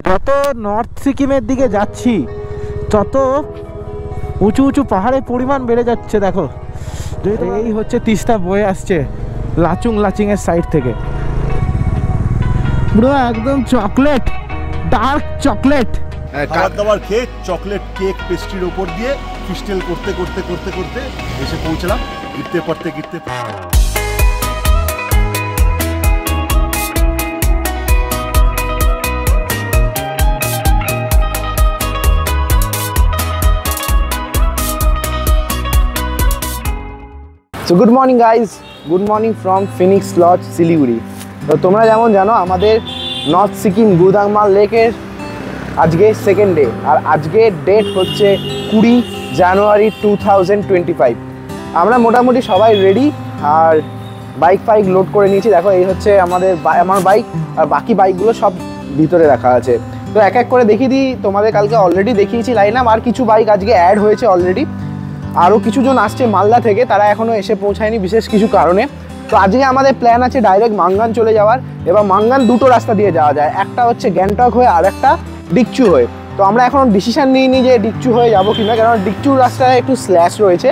যত নর্থ সিকিমের দিকে যাচ্ছি তত উঁচু উঁচু পাহাড়ের পরিমাণ বেড়ে যাচ্ছে। দেখো এই হচ্ছে তিস্তা বয়ে আসছে লাচুং লাচিংয়ের সাইড থেকে। পুরো একদম চকলেট, ডার্ক চকলেট। খাবার দাবার খেয়ে চকলেট কেক পেস্ট্রির ওপর দিয়ে ফিস্টেল করতে করতে করতে করতে এসে পৌঁছলাম গিরতে পড়তে গিরতে। So good morning guys, good morning from Phoenix Lodge Siliguri. তো তোমরা যেমন জানো আমাদের নর্থ সিকিম গুদাংমাল লেকের আজকে সেকেন্ড ডে, আর আজকে ডেট হচ্ছে 20 জানুয়ারি 2025। আমরা মোটামুটি সবাই রেডি আর বাইক ফাইক লোড করে নিয়েছি। দেখো এই হচ্ছে আমার বাইক, আর বাকি বাইকগুলো সব ভিতরে রাখা আছে। তো এক এক করে দেখিয়ে দিই। তোমাদের কালকে অলরেডি দেখিয়েছি লাইন আপ, আর কিছু বাইক আজকে অ্যাড হয়েছে অলরেডি। আরও কিছুজন আসছে মালদা থেকে, তারা এখনও এসে পৌঁছায়নি বিশেষ কিছু কারণে। তো আজকে আমাদের প্ল্যান আছে ডাইরেক্ট মাঙ্গান চলে যাওয়ার। এবার মাঙ্গান দুটো রাস্তা দিয়ে যাওয়া যায়, একটা হচ্ছে গ্যাংটক হয়ে আর একটা ডিকচু হয়ে। তো আমরা এখন ডিসিশন নিইনি যে ডিকচু হয়ে যাবো কিনা, কারণ ডিকচুর রাস্তায় একটু স্ল্যাশ রয়েছে,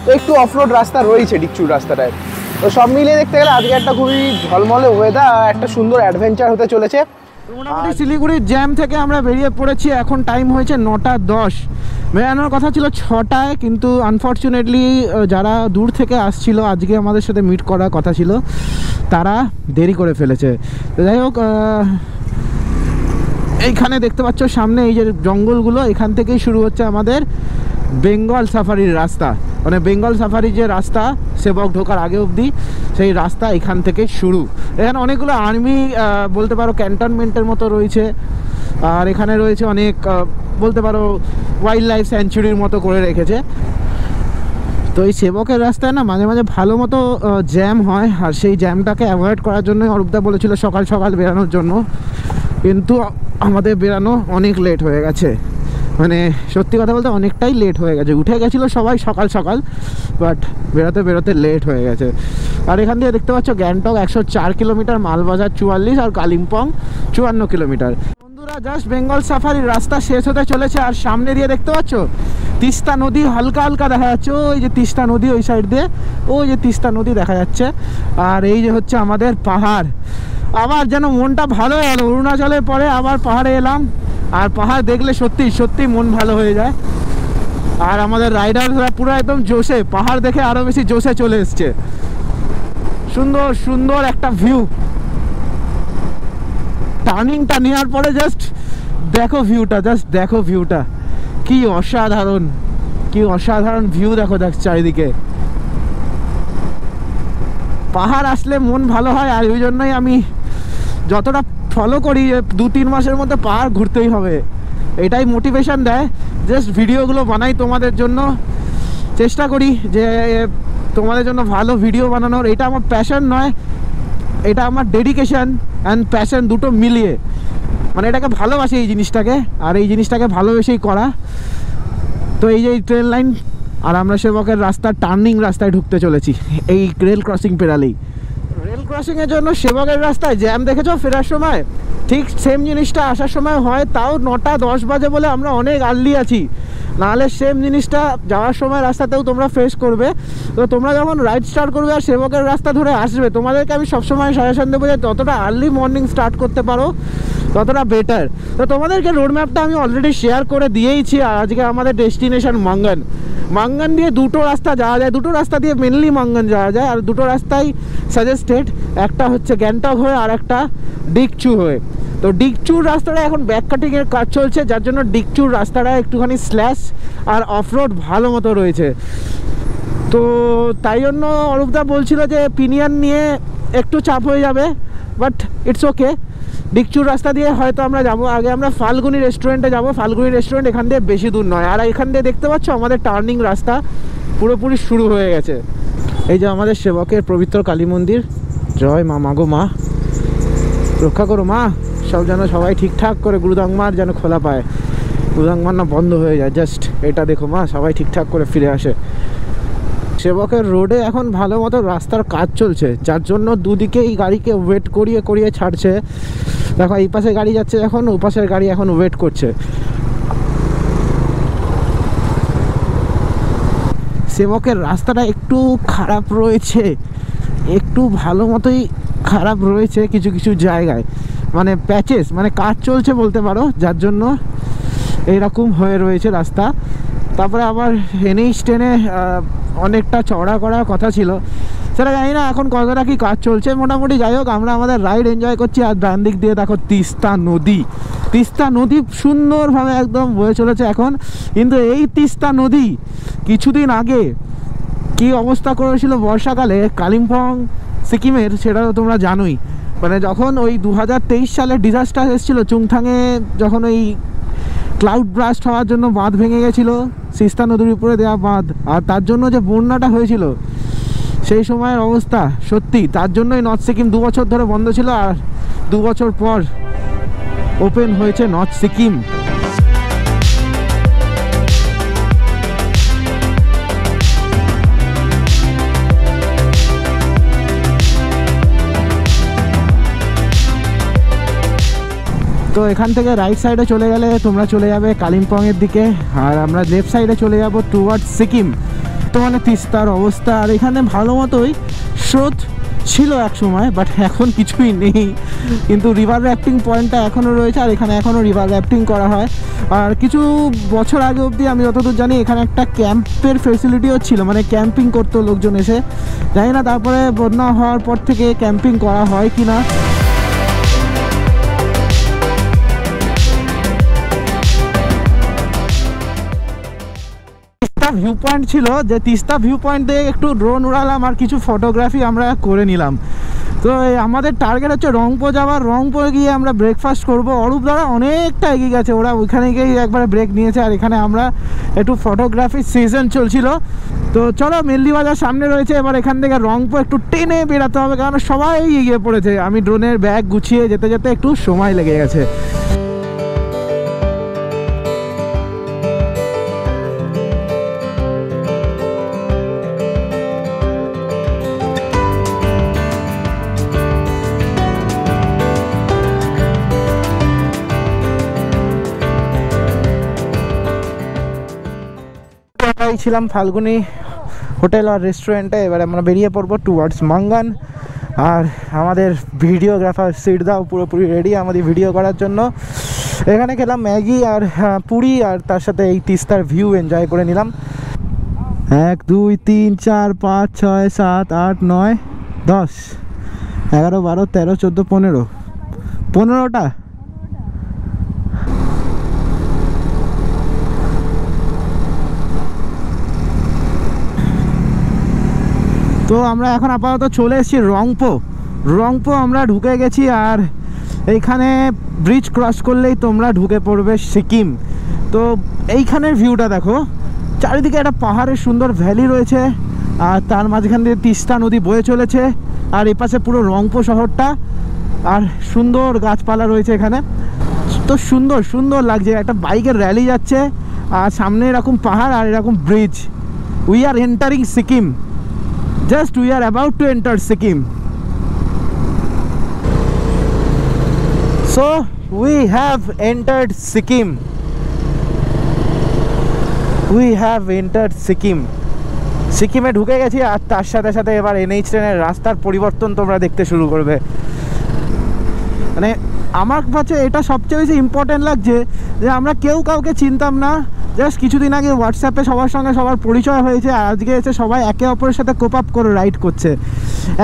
তো একটু অফরোড রাস্তা রয়েছে ডিকচুর রাস্তাটায়। তো সব মিলিয়ে দেখতে গেলে আজকে একটা খুবই ঝলমলে ওয়েদার আর একটা সুন্দর অ্যাডভেঞ্চার হতে চলেছে। মোটামুটি শিলিগুড়ির জ্যাম থেকে আমরা বেরিয়ে পড়েছি। এখন টাইম হয়েছে 9:10। বেরানোর কথা ছিল 6টায়, কিন্তু আনফর্চুনেটলি যারা দূর থেকে আসছিল আজকে আমাদের সাথে মিট করার কথা ছিল, তারা দেরি করে ফেলেছে। তো যাই হোক, এইখানে দেখতে পাচ্ছ সামনে এই যে জঙ্গলগুলো, এখান থেকেই শুরু হচ্ছে আমাদের বেঙ্গল সাফারির রাস্তা। মানে বেঙ্গল সাফারির যে রাস্তা সেবক ঢোকার আগে অবধি, সেই রাস্তা এখান থেকে শুরু। এখানে অনেকগুলো আর্মি বলতে পারো ক্যান্টনমেন্টের মতো রয়েছে, আর এখানে রয়েছে অনেক বলতে পারো ওয়াইল্ড লাইফ স্যাঞ্চুরির মতো করে রেখেছে। তো এই সেবকের রাস্তায় না মাঝে মাঝে ভালো মতো জ্যাম হয়, আর সেই জ্যামটাকে অ্যাভয়েড করার জন্যই অরূপদা বলেছিল সকাল সকাল বেরানোর জন্য, কিন্তু আমাদের বেরানো অনেক লেট হয়ে গেছে। মানে সত্যি কথা বলতে অনেকটাই লেট হয়ে গেছে। উঠে গেছিলো সবাই সকাল সকাল, বাট বেরোতে বেরোতে লেট হয়ে গেছে। আর এখান দিয়ে দেখতে পাচ্ছ গ্যাংটক 104 কিলোমিটার, মালবাজার 44 আর কালিম্পং 54 কিলোমিটার। বন্ধুরা জাস্ট বেঙ্গল সাফারির রাস্তা শেষ হতে চলেছে, আর সামনে দিয়ে দেখতে পাচ্ছ তিস্তা নদী হালকা হালকা দেখা যাচ্ছে। ওই যে তিস্তা নদী ওই সাইড দিয়ে, ওই যে তিস্তা নদী দেখা যাচ্ছে। আর এই যে হচ্ছে আমাদের পাহাড়। আবার যেন মনটা ভালো হয়ে গেল, অরুণাচলের পরে আবার পাহাড়ে এলাম, আর পাহাড় দেখলে সত্যি সত্যি মন ভালো হয়ে যায়। আর আমাদের রাইডাররা পুরো একদম জোশে, পাহাড় দেখে আরও বেশি জোশে চলে এসছে। সুন্দর সুন্দর একটা ভিউ। টার্নিংটা নেওয়ার পরে জাস্ট দেখো ভিউটা, জাস্ট দেখো ভিউটা, কি অসাধারণ, কি অসাধারণ ভিউ। দেখো চারিদিকে পাহাড় আসলে মন ভালো হয়, আর ওই জন্যই আমি যতটা ফলো করি 2-3 মাসের মধ্যে পাহাড় ঘুরতেই হবে, এটাই মোটিভেশন দেয়। জাস্ট ভিডিওগুলো বানাই তোমাদের জন্য, চেষ্টা করি যে তোমাদের জন্য ভালো ভিডিও বানানোর। এটা আমার প্যাশন নয়, এটা আমার ডেডিকেশন অ্যান্ড প্যাশন দুটো মিলিয়ে, মানে এটাকে ভালোবাসি এই জিনিসটাকে, আর এই জিনিসটাকে ভালোবেসেই করা। তো এই যে ট্রেন লাইন, আর আমরা সেবকের রাস্তার টার্নিং রাস্তায় ঢুকতে চলেছি এই রেল ক্রসিং পেরালেই। রেল ক্রসিংয়ের জন্য সেবকের রাস্তায় জ্যাম দেখেছো ফেরার সময়, ঠিক সেম জিনিসটা আসার সময় হয়। তাও 9:10 বাজে বলে আমরা অনেক আর্লি আছি, নাহলে সেম জিনিসটা যাওয়ার সময় রাস্তাতেও তোমরা ফেস করবে। তো তোমরা যখন রাইড স্টার্ট করবে আর সেবকের রাস্তা ধরে আসবে, তোমাদেরকে আমি সবসময় সাজেশন দেবো যে যতটা আর্লি মর্নিং স্টার্ট করতে পারো ততটা বেটার। তো তোমাদেরকে রোড ম্যাপটা আমি অলরেডি শেয়ার করে দিয়েইছি। আর আজকে আমাদের ডেস্টিনেশন মাঙ্গান। মাঙ্গান দিয়ে দুটো রাস্তা যাওয়া যায়, দুটো রাস্তা দিয়ে মেনলি মাঙ্গান যাওয়া যায়, আর দুটো রাস্তাই সাজেস্টেড, একটা হচ্ছে গ্যাংটক হয়ে আর একটা ডিকচু হয়ে। তো ডিকচুর রাস্তাটা এখন ব্যাক কাটিংয়ের কাজ চলছে, যার জন্য ডিকচুর রাস্তাটা একটুখানি স্ল্যাশ আর অফরোড ভালো মতো রয়েছে। তো তাই জন্য অরূপদা বলছিল যে পিনিয়ান নিয়ে একটু চাপ হয়ে যাবে, বাট ইটস ওকে। ডিকচুর রাস্তা দিয়ে হয়তো আমরা যাবো। আগে আমরা ফাল্গুনি রেস্টুরেন্টে যাবো। ফাল্গুনি রেস্টুরেন্ট এখান দিয়ে বেশি দূর নয়, আর এখান দিয়ে দেখতে পাচ্ছ আমাদের টার্নিং রাস্তা পুরোপুরি শুরু হয়ে গেছে। এই যে আমাদের সেবকের পবিত্র কালী মন্দির। জয় মা, মাগো মা, রক্ষা করো মা, সব যেন সবাই ঠিকঠাক করে গুরুদাংমার যেন খোলা পায়, গুরুদাংমার না বন্ধ হয়ে যায়। জাস্ট এটা দেখো মা, সবাই ঠিকঠাক করে ফিরে আসে। সেবকের রোডে এখন ভালো মতো রাস্তার কাজ চলছে, যার জন্য দুদিকেই গাড়িকে ওয়েট করিয়ে করিয়ে ছাড়ছে। দেখো এই পাশে গাড়ি যাচ্ছে, এখন ও পাশের গাড়ি এখন ওয়েট করছে। সেবকের রাস্তাটা একটু খারাপ রয়েছে, একটু ভালো মতোই খারাপ রয়েছে কিছু কিছু জায়গায়, মানে প্যাচেস, মানে কাজ চলছে বলতে পারো, যার জন্য এইরকম হয়ে রয়েছে রাস্তা। তারপরে আবার NH10 অনেকটা চওড়া করার কথা ছিল, সেটা জানি না এখন কতটা কি কাজ চলছে। মোটামুটি যাই হোক, আমরা আমাদের রাইড এনজয় করছি। আর ডান দিক দিয়ে দেখো তিস্তা নদী, তিস্তা নদী সুন্দরভাবে একদম বয়ে চলেছে এখন। কিন্তু এই তিস্তা নদী কিছুদিন আগে কি অবস্থা করেছিল বর্ষাকালে কালিম্পং সিকিমের, সেটা তো তোমরা জানোই। মানে যখন ওই 2023 সালে ডিজাস্টার এসেছিল চুংথাংয়ে, যখন ওই ক্লাউড ব্রাস্ট হওয়ার জন্য বাঁধ ভেঙে গেছিলো, তিস্তা নদীর উপরে দেওয়া বাঁধ, আর তার জন্য যে বন্যাটা হয়েছিল সেই সময়ের অবস্থা সত্যি, তার জন্যই নর্থ সিকিম 2 বছর ধরে বন্ধ ছিল। আর 2 বছর পর ওপেন হয়েছে নর্থ সিকিম। তো এখান থেকে রাইট সাইডে চলে গেলে তোমরা চলে যাবে কালিম্পংয়ের দিকে, আর আমরা লেফট সাইডে চলে যাব টুয়ার্ডস সিকিম। তো মানে তিস্তার অবস্থা, আর এখানে ভালো মতোই স্রোত ছিল এক সময়, বাট এখন কিছুই নেই। কিন্তু রিভার র্যাফটিং পয়েন্টটা এখনও রয়েছে, আর এখানে এখনও রিভার র্যাফটিং করা হয়। আর কিছু বছর আগে অবধি আমি যতদূর জানি এখানে একটা ক্যাম্পের ফেসিলিটিও ছিল, মানে ক্যাম্পিং করতো লোকজন এসে, জানি না তারপরে বন্যা হওয়ার পর থেকে ক্যাম্পিং করা হয় কি না। ভিউ পয়েন্ট ছিল, যে তিস্তা ভিউ পয়েন্ট দিয়ে একটু ড্রোন উড়ালাম আর কিছু ফটোগ্রাফি আমরা করে নিলাম। তো আমাদের টার্গেট হচ্ছে রংপো যাওয়ার। রংপো গিয়ে আমরা ব্রেকফাস্ট করব। অরূপ দ্বারা অনেকটা এগিয়ে গেছে, ওরা ওইখানে গিয়েই একবারে ব্রেক নিয়েছে, আর এখানে আমরা একটু ফটোগ্রাফি সিজন চলছিল। তো চলো, মেল্লি বাজার সামনে রয়েছে, এবার এখান থেকে রংপো একটু টেনে বেরাতে হবে, কারণ সবাই এগিয়ে পড়েছে। আমি ড্রোনের ব্যাগ গুছিয়ে যেতে যেতে একটু সময় লেগে গেছে। ছিলাম ফাল্গুনি হোটেল আর রেস্টুরেন্টে, এবার আমরা বেরিয়ে পড়বো টুয়ার্ডস মাঙ্গান। আর আমাদের ভিডিওগ্রাফার সিটদাও পুরোপুরি রেডি আমাদের ভিডিও করার জন্য। এখানে খেলাম ম্যাগি আর পুরি, আর তার সাথে এই তিস্তার ভিউ এনজয় করে নিলাম। 1 2 3 4 5 6 7 8 9 10 11 12 13 14 15টা। তো আমরা এখন আপাতত চলে এসেছি রংপো আমরা ঢুকে গেছি। আর এইখানে ব্রিজ ক্রস করলেই তোমরা ঢুকে পড়বে সিকিম। তো এইখানের ভিউটা দেখো, চারিদিকে একটা পাহাড়ের সুন্দর ভ্যালি রয়েছে, আর তার মাঝখান দিয়ে তিস্তা নদী বয়ে চলেছে, আর এপাশে পুরো রংপো শহরটা, আর সুন্দর গাছপালা রয়েছে এখানে। তো সুন্দর সুন্দর লাগছে, একটা বাইকের র্যালি যাচ্ছে, আর সামনে এরকম পাহাড় আর এরকম bridge. We are entering Sikkim, just we are about to enter Sikkim. So we have entered Sikkim. We have entered Sikkim. সিকিমে ঢুকে গেছি, আর তার সাথে সাথে এবার NH10 এর রাস্তার পরিবর্তন তোমরা দেখতে শুরু করবে। মানে আমার কাছে এটা সবচেয়ে বেশি ইম্পর্টেন্ট লাগছে যে আমরা কেউ কাউকে চিনতাম না, জাস্ট কিছুদিন আগে হোয়াটসঅ্যাপে সবার সঙ্গে সবার পরিচয় হয়েছে, আর আজকে এসে সবাই একে অপরের সাথে কোপ আপ করে রাইড করছে।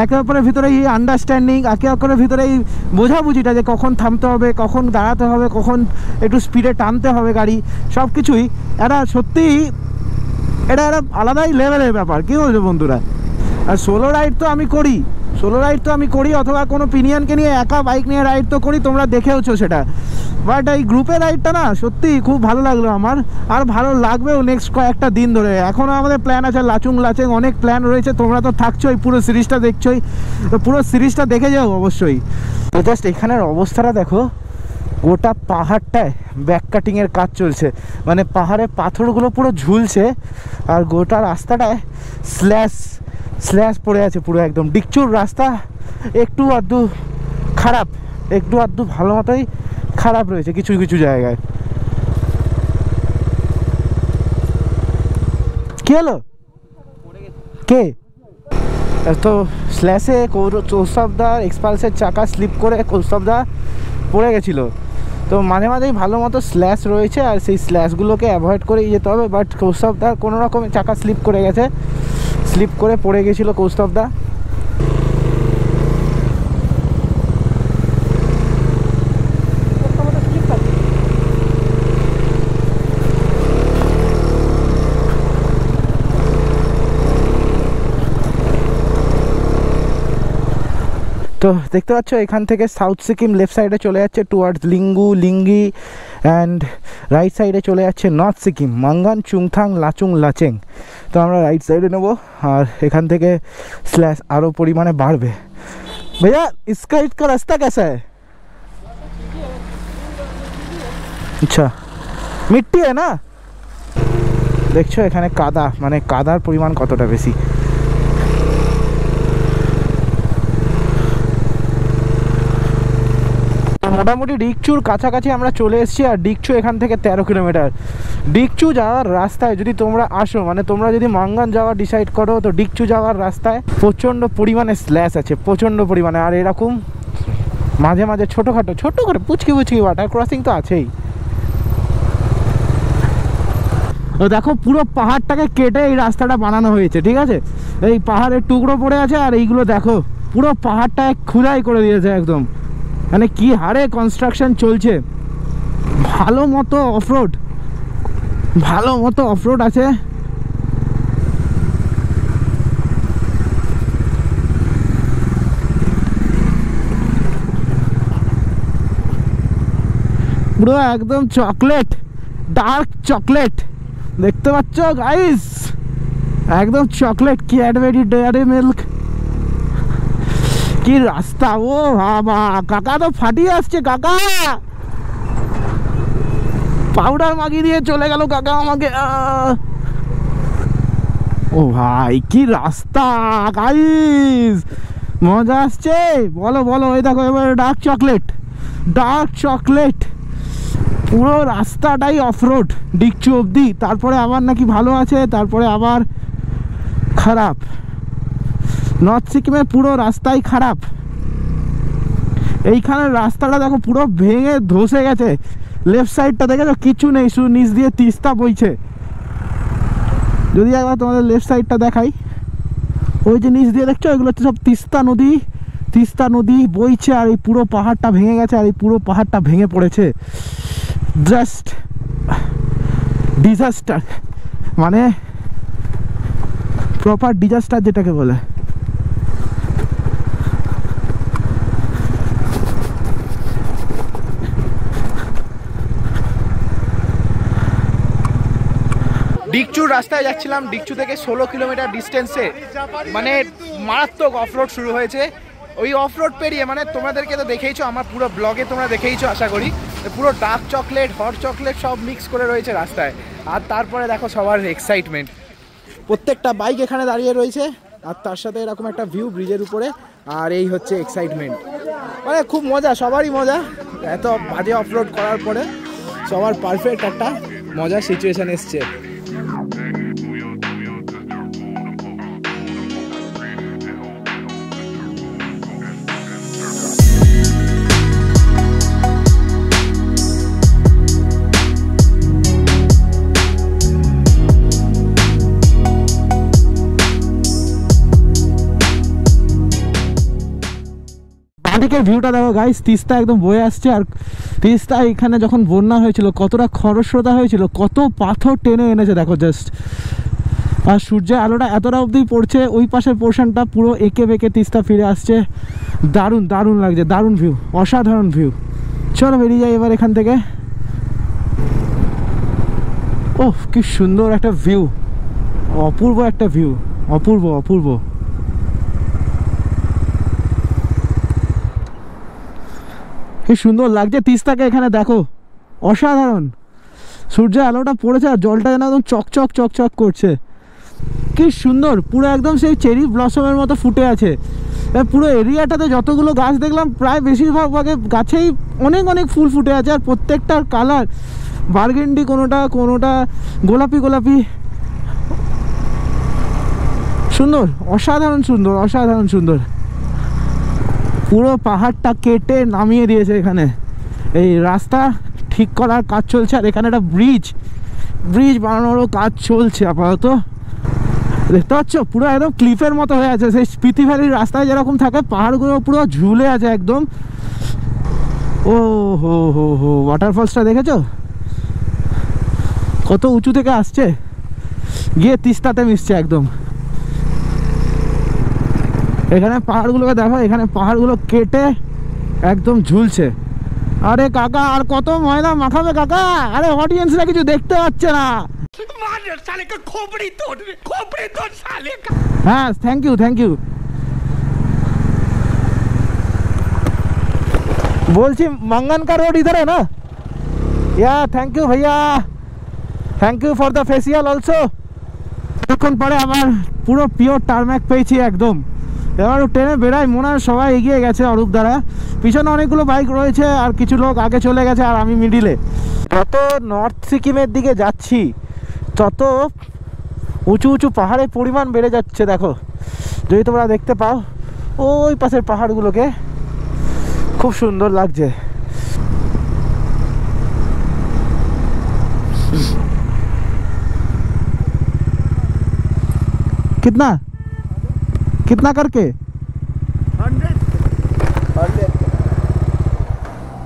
একে অপরের ভিতরে এই আন্ডারস্ট্যান্ডিং, একে অপরের ভিতরে এই বোঝাবুঝিটা যে কখন থামতে হবে, কখন দাঁড়াতে হবে, কখন একটু স্পিডে টানতে হবে গাড়ি, সব কিছুই এটা সত্যিই এটা একটা আলাদাই লেভেলের ব্যাপার। কী বলছো বন্ধুরা? আর সোলো রাইড তো আমি করি, অথবা কোনো পিনিয়নকে নিয়ে একা বাইক নিয়ে রাইড তো করি, তোমরা দেখেওছো সেটা। বাট এই গ্রুপের রাইডটা না সত্যি খুব ভালো লাগলো আমার, আর ভালো লাগবেও নেক্সট কয়েকটা দিন ধরে। এখনও আমাদের প্ল্যান আছে লাচেং অনেক প্ল্যান রয়েছে, তোমরা তো থাকছোই, পুরো সিরিজটা দেখছোই, তো পুরো সিরিজটা দেখে যাও অবশ্যই। তো জাস্ট এখানের অবস্থাটা দেখো, গোটা পাহাড়টায় ব্যাক কাটিংয়ের কাজ চলছে, মানে পাহাড়ের পাথরগুলো পুরো ঝুলছে, আর গোটা রাস্তাটায় স্ল্যাশ পড়ে আছে পুরো একদম। ডিকচুর রাস্তা একটু আধটু খারাপ, একটু আধটু ভালো মতোই খারাপ রয়েছে কিছু কিছু জায়গায়। কি হলো? কে? তো স্ল্যাশে কৌস্তবদার এক্সপালসের চাকা স্লিপ করে কৌস্তবদা পড়ে গেছিলো। তো মাঝে মাঝেই ভালো মতো স্ল্যাশ রয়েছে, আর সেই স্ল্যাশগুলোকে অ্যাভয়েড করেই যেতে হবে। বাট কৌস্তবদার কোনো রকমের চাকা স্লিপ করে গেছে, স্লিপ করে পড়ে গেছিলো কৌস্তবদা। তো দেখতে পাচ্ছ এখান থেকে সাউথ সিকিম লেফট সাইডে চলে যাচ্ছে টুয়ার্ডস লিঙ্গু লিঙ্গি, অ্যান্ড রাইট সাইডে চলে যাচ্ছে নর্থ সিকিম মাঙ্গান চুংথাং লাচুং লাচেং। তো আমরা রাইট সাইডে নেব, আর এখান থেকে স্ল্যাশ আরও পরিমাণে বাড়বে। भैया इसका रास्ता कैसा है? अच्छा मिट्टी है ना? দেখছো এখানে কাদা, মানে কাদার পরিমাণ কতটা বেশি। মোটামুটি ডিকচুর কাছাকাছি আমরা চলে এসেছি, আর ডিকচু এখান থেকে 13 কিলোমিটার। ডিকচু যাওয়ার রাস্তায় যদি তোমরা আসো, মানে তোমরা যদি মাঙ্গান যাওয়ার ডিসাইড করো, তো ডিকচু যাওয়ার রাস্তায় প্রচণ্ড পরিমাণে স্ল্যাশ আছে, প্রচণ্ড পরিমাণে। আর এরকম মাঝে মাঝে ছোটোখাটো ছোট করে পুচকি পুচকি ওয়াটার ক্রসিং তো আছেই। তো দেখো পুরো পাহাড়টাকে কেটে এই রাস্তাটা বানানো হয়েছে, ঠিক আছে? এই পাহাড়ের টুকরো পড়ে আছে, আর এইগুলো দেখো পুরো পাহাড়টা খোদাই করে দিয়েছে একদম। মানে কি হারে কনস্ট্রাকশন চলছে, ভালো মতো অফরোড, ভালো মতো অফরোড আছে। পুরো একদম চকলেট, ডার্ক চকলেট দেখতে পাচ্ছ গাইস, একদম চকলেট ক্যাডবেরি ডেয়ারি মিল্ক। কি রাস্তা, ও বাবা, কাকা তো ফাটিয়ে আসছে, কাকা পাউডার মাখিয়ে দিয়ে চলে গেল কাকা আমাকে। ও ভাই কি রাস্তা গাইস, মজা আসছে। বলো বলো, এই দেখো এবার ডার্ক চকলেট, ডার্ক চকলেট। পুরো রাস্তাটাই অফরোড ডিকচু অবধি, তারপরে আবার নাকি ভালো আছে, তারপরে আবার খারাপ। নর্থ সিকিমের পুরো রাস্তাই খারাপ। এইখানের রাস্তাটা দেখো পুরো ভেঙে ধসে গেছে, লেফট সাইডটা দেখেছো কিছু নেই, শুধু নিচ দিয়ে তিস্তা বইছে। যদি একবার তোমাদের লেফট সাইডটা দেখাই, ওই যে নিচ দিয়ে দেখছো এগুলো হচ্ছে সব তিস্তা নদী, তিস্তা নদী বইছে। আর এই পুরো পাহাড়টা ভেঙে গেছে, আর এই পুরো পাহাড়টা ভেঙে পড়েছে। জাস্ট ডিজাস্টার, মানে প্রপার ডিজাস্টার যেটাকে বলে। ডিকচুর রাস্তায় যাচ্ছিলাম, ডিকচু থেকে 16 কিলোমিটার ডিস্টেন্সে মানে মারাত্মক অফরোড শুরু হয়েছে। ওই অফরোড পেরিয়ে, মানে তোমাদেরকে তো দেখেইছো, আমার পুরো ব্লগে তোমরা দেখেইছো আশা করি, পুরো ডার্ক চকলেট হট চকলেট সব মিক্স করে রয়েছে রাস্তায়। আর তারপরে দেখো সবার এক্সাইটমেন্ট, প্রত্যেকটা বাইক এখানে দাঁড়িয়ে রয়েছে, আর তার সাথে এরকম একটা ভিউ ব্রিজের উপরে, আর এই হচ্ছে এক্সাইটমেন্ট। মানে খুব মজা, সবারই মজা। এত বাজে অফরোড করার পরে সবার পারফেক্ট একটা মজার সিচুয়েশন এসছে। দিকের ভিউটা দেখো গাইস, তিস্তা একদম বয়ে আসছে। আর তিস্তা এখানে যখন বন্যা হয়েছিল কতটা খরস্রোতা হয়েছিল, কত পাথর টেনে এনেছে দেখো জাস্ট। আর সূর্যের আলোটা এতটা অবধি পড়ছে, ওই পাশের পোর্শনটা পুরো এঁকে বেঁকে তিস্তা ফিরে আসছে। দারুণ দারুণ লাগছে, দারুণ ভিউ, অসাধারণ ভিউ। চলো বেরিয়ে যাই এবার এখান থেকে। ওহ কি সুন্দর একটা ভিউ, অপূর্ব একটা ভিউ, অপূর্ব অপূর্ব। কি সুন্দর লাগছে তিস্তাকে এখানে দেখো, অসাধারণ। সূর্যের আলোটা পড়েছে আর জলটা যেন একদম চকচক চকচক করছে, কি সুন্দর। পুরো একদম সেই চেরি ব্লসমের মতো ফুটে আছে। পুরো এরিয়াটাতে যতগুলো গাছ দেখলাম প্রায় বেশিরভাগ গাছেই অনেক অনেক ফুল ফুটে আছে, আর প্রত্যেকটার কালার বার্গেন্ডি, কোনোটা গোলাপি গোলাপি, সুন্দর, অসাধারণ সুন্দর, অসাধারণ সুন্দর। পুরো পাহাড়টা কেটে নামিয়ে দিয়েছে এখানে, এই রাস্তা ঠিক করার কাজ চলছে, আর এখানে একটা ব্রিজ বানানোরও কাজ চলছে আপাতত। দেখতে পাচ্ছ পুরো একদম ক্লিফের মতো হয়ে আছে, সেই স্পিতি ভ্যালির রাস্তায় যেরকম থাকে পাহাড়গুলো পুরো ঝুলে আছে একদম। ও হো হো হো, ওয়াটারফলসটা দেখেছো কত উঁচু থেকে আসছে, গিয়ে তিস্তাতে মিশছে একদম। এখানে পাহাড়গুলোকে দেখো, এখানে পাহাড়গুলো কেটে একদম ঝুলছে। আরে কাকা আর কত ময়লা মাখাবে কাকা, আরে অডিয়েন্সরা কিছু দেখতে পাচ্ছে না। হ্যাঁ থ্যাংক ইউ। বলছি मंगन का रोड इधर है ना? या थैंक यू भैया, thank you for the facial also. এখন পরে আবার পুরো পিওর টারম্যাক পেয়েছি একদম। এবার ট্রেনে বেড়াই, মনে হয় সবাই এগিয়ে গেছে অরূপ দ্বারা, পিছনে অনেকগুলো বাইক রয়েছে আর কিছু লোক আগে চলে গেছে আর আমি মিডিলে। যত নর্থ সিকিমের দিকে যাচ্ছি তত উঁচু উঁচু পাহাড়ের পরিমাণ বেড়ে যাচ্ছে। দেখো যদি তোমরা দেখতে পাও ওই পাশের পাহাড়গুলোকে, খুব সুন্দর লাগছে। कितना करके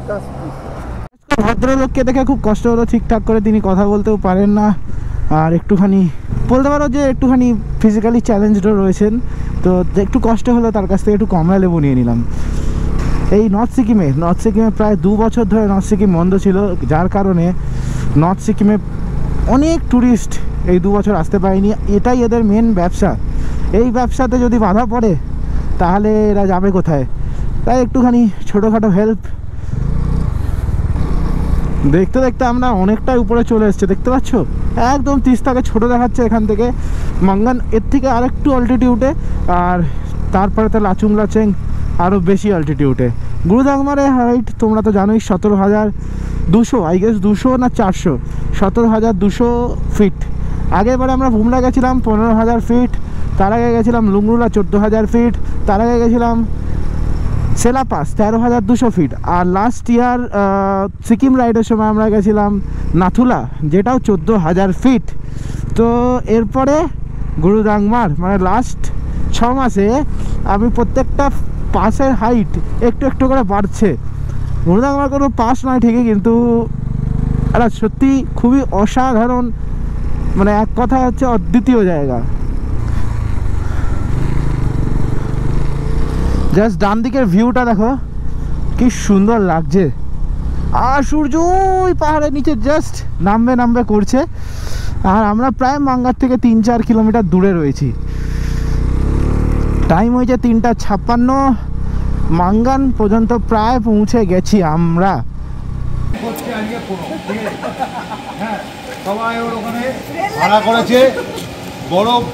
100 ভদ্রলোককে দেখে খুব কষ্ট হলো, ঠিকঠাক করে তিনি কথা বলতেও পারেন না, আর একটুখানি বলতে পারো যে একটুখানি ফিজিক্যালি চ্যালেঞ্জডও রয়েছেন, তো একটু কষ্ট হলো, তার কাছ থেকে একটু কমলা লেবু নিয়ে নিলাম। এই নর্থ সিকিমে প্রায় 2 বছর ধরে নর্থ সিকিম বন্ধ ছিল, যার কারণে নর্থ সিকিমে অনেক ট্যুরিস্ট এই 2 বছর আসতে পারেনি। এটাই এদের মেন ব্যবসা, এই ব্যবসাতে যদি বাধা পড়ে তাহলে এরা যাবে কোথায়? তাই একটুখানি ছোটোখাটো হেল্প। দেখতে দেখতে আমরা অনেকটাই উপরে চলে এসেছি, দেখতে পাচ্ছ একদম তিস্তাকে ছোট দেখাচ্ছে এখান থেকে। मंगन এর থেকে আরেকটু অল্টিটিউডে, আর তারপরে তো লাচুং লাচেং আরও বেশি অল্টিটিউডে। গুরুদাংমারের হাইট তোমরা তো জানোই 17,200, আই গেস 200 না 400, 17,200 ফিট। আগেরবারে আমরা ভুমলা গেছিলাম 15,000 ফিট, তার আগে গেছিলাম লুংরুলা 14,000 ফিট, তার আগে গেছিলাম সেলা পাস 13,200 ফিট, আর লাস্ট ইয়ার সিকিম রাইডের সময় আমরা গেছিলাম নাথুলা, যেটাও 14,000 ফিট। তো এরপরে গুরুদাংমার মানে লাস্ট 6 মাসে আমি প্রত্যেকটা পাসের হাইট একটু একটু করে বাড়ছে। গুরুদাংমার কোনো পাস নয় ঠিকই, কিন্তু এটা সত্যি খুবই অসাধারণ, মানে এক কথা হচ্ছে অদ্বিতীয় জায়গা। জাস্ট ডান দিকের ভিউটা দেখো কি সুন্দর লাগছে, আর সূর্য ওই পাহাড়ের নিচে জাস্ট নামবে করছে, আর আমরা প্রায় মাঙ্গার থেকে 3-4 কিলোমিটার দূরে রয়েছি। টাইম হয়েছে 3:56, মাঙ্গান পর্যন্ত প্রায় পৌঁছে গেছি আমরা। সবাই ওর ওখানে ভাড়া করেছে,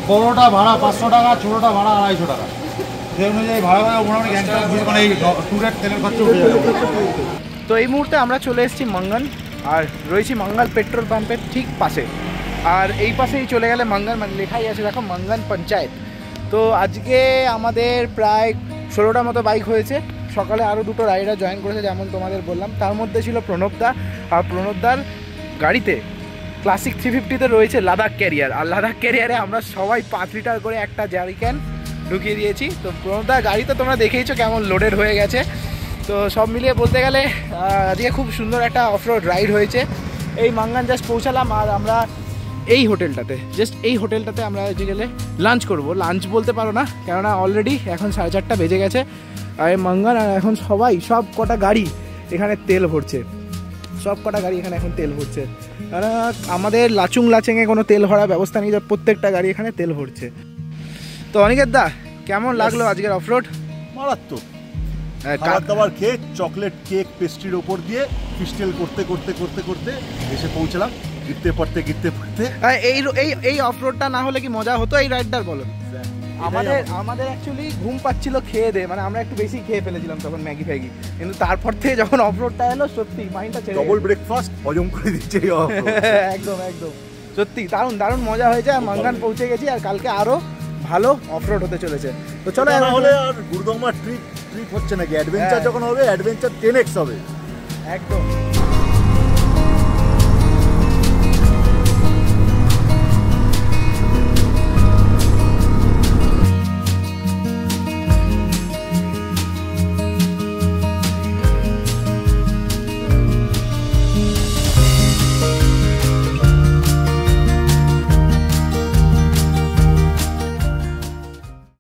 বড়টা ভাড়া 500 টাকা, ছোটোটা ভাড়া 250 টাকা, সেই অনুযায়ী ভাড়া মোটামুটি গ্যাংটক মানে এই ট্যুরের তেলের খরচ উঠে যাবে। তো এই মুহূর্তে আমরা চলে এসেছি मंगन, আর রয়েছি मंगल পেট্রোল পাম্পের ঠিক পাশে, আর এই পাশেই চলে গেলে मंगन মানে লেখাই আছে দেখো मंगन পঞ্চায়েত। তো আজকে আমাদের প্রায় 16টা মতো বাইক হয়েছে, সকালে আরও 2টো রাইডার জয়েন করেছে যেমন তোমাদের বললাম, তার মধ্যে ছিল প্রণবদা, আর প্রণবদার গাড়িতে ক্লাসিক 350-তে রয়েছে লাদাখ ক্যারিয়ার, আর লাদাখ ক্যারিয়ারে আমরা সবাই 5 লিটার করে একটা জারিক্যান ঢুকিয়ে দিয়েছি। তো প্রণবদার গাড়ি তো তোমরা দেখেইছো কেমন লোডেড হয়ে গেছে। তো সব মিলিয়ে বলতে গেলে আজকে খুব সুন্দর একটা অফরোড রাইড হয়েছে। এই मंगन জাস্ট পৌঁছালাম, আর আমরা এই হোটেলটাতে আমরা যে গেলে লাঞ্চ করব। লাঞ্চ বলতে পারো না, কেননা অলরেডি এখন 4:30 বেজে গেছে, আর मंगन আর এখন সব কটা গাড়ি এখানে তেল ভরছে, এখন তেল ভরছে। কারণ আমাদের লাচুং লাচেংয়ে কোনো তেল ভরার ব্যবস্থা নেই, প্রত্যেকটা গাড়ি এখানে তেল ভরছে। তো অনিকেত দা কেমন লাগলো আজকের অফরোড? মারাত্মক। খাবার দাবার খেয়ে চকলেট কেক পেস্ট্রির ওপর দিয়ে ফিস্টেল করতে করতে করতে করতে এসে পৌঁছলাম। গিরতে পড়তে এই অফরোডটা না হলে কি মজা হতো এই রাইডটার, বলো? আমাদের অ্যাকচুয়ালি ঘুম পাচ্ছিল খেয়ে দে, মানে আমরা একটু বেশি খেয়ে ফেলেছিলাম তখন ম্যাগি ফ্যাগি, কিন্তু তারপর থেকে যখন অফরোডটা এলো সত্যি মাইন্ডটা ছেড়ে ডবল ব্রেকফাস্ট হজম করে দিচ্ছে এই off-road। একদম একদম সত্যি দারুণ দারুণ মজা হয়েছে। আর মাঙ্গান পৌঁছে গেছি, আর কালকে আরো ভালো অফরোড হতে চলেছে। তো চলো এটা না হলে আর গুরুদংমার ট্রিপ হচ্ছে নাকি, অ্যাডভেঞ্চার যখন হবে অ্যাডভেঞ্চার 10x হবে একদম।